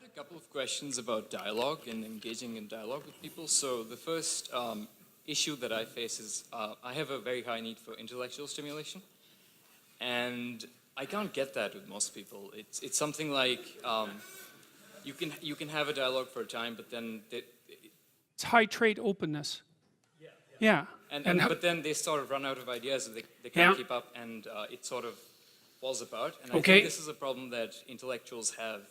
a couple of questions about dialogue and engaging in dialogue with people. So the first issue that I face is I have a very high need for intellectual stimulation, and I can't get that with most people. It's something like you can have a dialogue for a time, but then it's high trait openness. Yeah. But then they sort of run out of ideas, and they can't keep up, and it sort of falls apart. And I think this is a problem that intellectuals have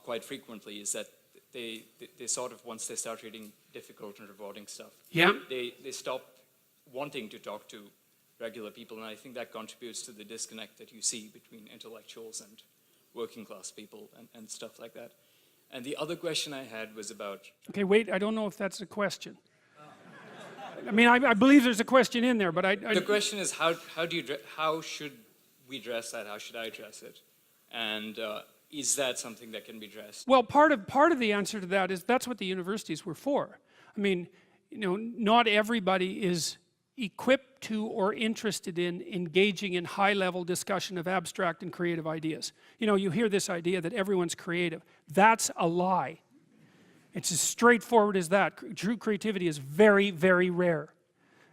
quite frequently, is that they sort of, once they start reading difficult and rewarding stuff, they stop wanting to talk to regular people, and I think that contributes to the disconnect that you see between intellectuals and working class people and stuff like that. And the other question I had was about... Okay, wait, I don't know if that's a question. I mean, I believe there's a question in there, but The question is, how should we address that? How should I address it? And is that something that can be addressed? Well, part of the answer to that is that's what the universities were for. I mean, you know, not everybody is equipped to or interested in engaging in high-level discussion of abstract and creative ideas. You know, you hear this idea that everyone's creative. That's a lie. It's as straightforward as that. True creativity is very, very rare.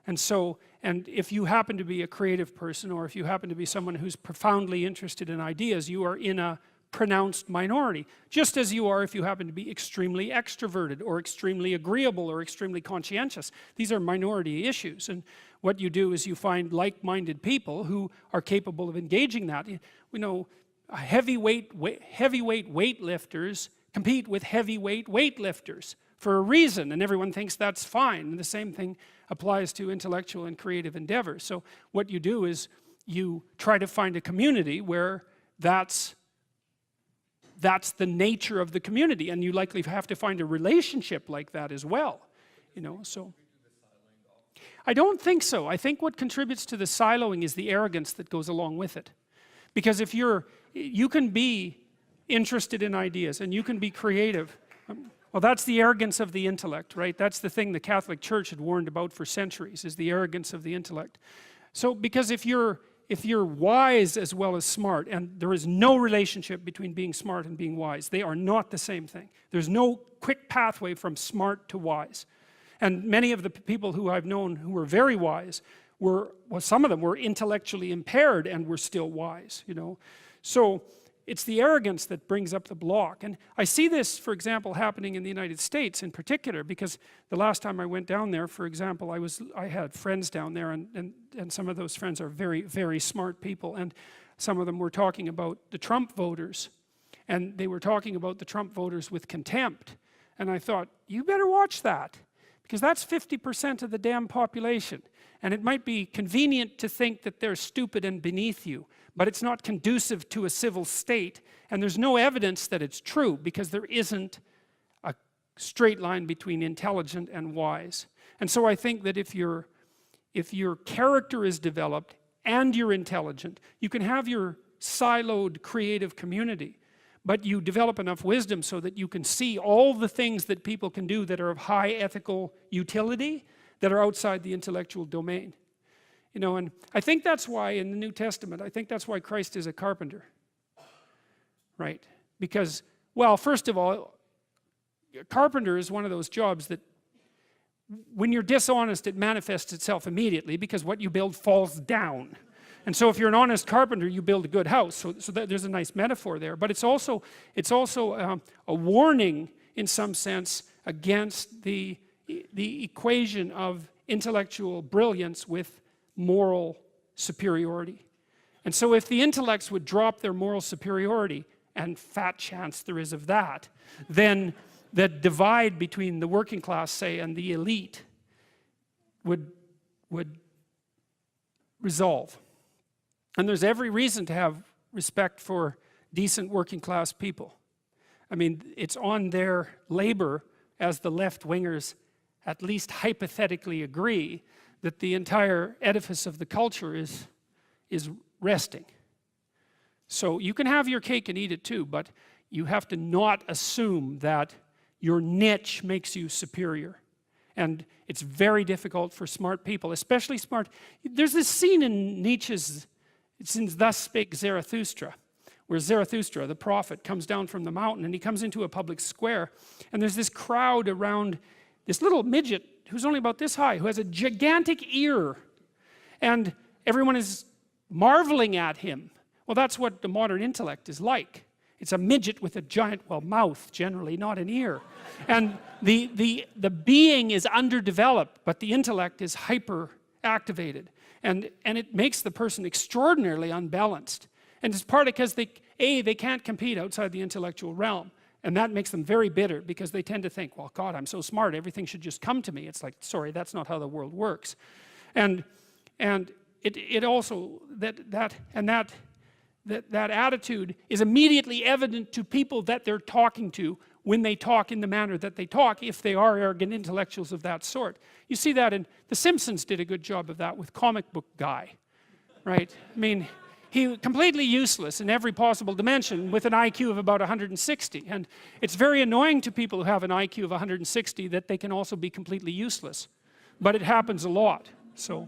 And so, and if you happen to be a creative person, or if you happen to be someone who's profoundly interested in ideas, you are in a pronounced minority. Just as you are if you happen to be extremely extroverted, or extremely agreeable, or extremely conscientious. These are minority issues. And what you do is you find like-minded people who are capable of engaging that. You know, heavyweight weightlifters compete with heavyweight weightlifters for a reason, and everyone thinks that's fine. And the same thing applies to intellectual and creative endeavors. So what you do is you try to find a community where that's the nature of the community, and you likely have to find a relationship like that as well, you know. So I don't think so. I think what contributes to the siloing is the arrogance that goes along with it. Because if you can be interested in ideas and you can be creative, well, that's the arrogance of the intellect, right? That's the thing the Catholic Church had warned about for centuries, is the arrogance of the intellect. So because if you're wise as well as smart, and there is no relationship between being smart and being wise, they are not the same thing. There's no quick pathway from smart to wise. And many of the people who I've known who were very wise well, some of them were intellectually impaired and were still wise, you know. So it's the arrogance that brings up the block. And I see this, for example, happening in the United States in particular, because the last time I went down there, for example, I had friends down there, and some of those friends are very, very smart people, and some of them were talking about the Trump voters, and they were talking about the Trump voters with contempt. And I thought, you better watch that, because that's 50% of the damn population. And it might be convenient to think that they're stupid and beneath you, but it's not conducive to a civil state, and there's no evidence that it's true, because there isn't a straight line between intelligent and wise. And so I think that if your character is developed and you're intelligent, you can have your siloed creative community, but you develop enough wisdom so that you can see all the things that people can do that are of high ethical utility that are outside the intellectual domain. You know, and I think that's why in the New Testament, I think that's why Christ is a carpenter. Right? Because, well, first of all, a carpenter is one of those jobs that when you're dishonest, it manifests itself immediately, because what you build falls down. And so if you're an honest carpenter, you build a good house. So there's a nice metaphor there. But it's also a warning, in some sense, against the equation of intellectual brilliance with moral superiority. And so if the intellects would drop their moral superiority, and fat chance there is of that, then the divide between the working class, say, and the elite would resolve. And there's every reason to have respect for decent working class people. I mean, it's on their labor, as the left-wingers at least hypothetically agree, that the entire edifice of the culture is resting. So you can have your cake and eat it too, but you have to not assume that your niche makes you superior. And it's very difficult for smart people, especially smart. There's this scene in Nietzsche's, it's in Thus Spake Zarathustra, where Zarathustra, the prophet, comes down from the mountain, and he comes into a public square, and there's this crowd around this little midget who's only about this high, who has a gigantic ear, and everyone is marveling at him. Well, that's what the modern intellect is like. It's a midget with a giant, well, mouth generally, not an ear. And the being is underdeveloped, but the intellect is hyper activated. And it makes the person extraordinarily unbalanced. And it's partly because they can't compete outside the intellectual realm. And that makes them very bitter, because they tend to think, well, God, I'm so smart, everything should just come to me. It's like, sorry, that's not how the world works. And it also, that attitude is immediately evident to people that they're talking to when they talk in the manner that they talk, if they are arrogant intellectuals of that sort. You see that in The Simpsons did a good job of that with Comic Book Guy, right? I mean, he completely useless in every possible dimension with an IQ of about 160. And it's very annoying to people who have an IQ of 160 that they can also be completely useless. But it happens a lot, so.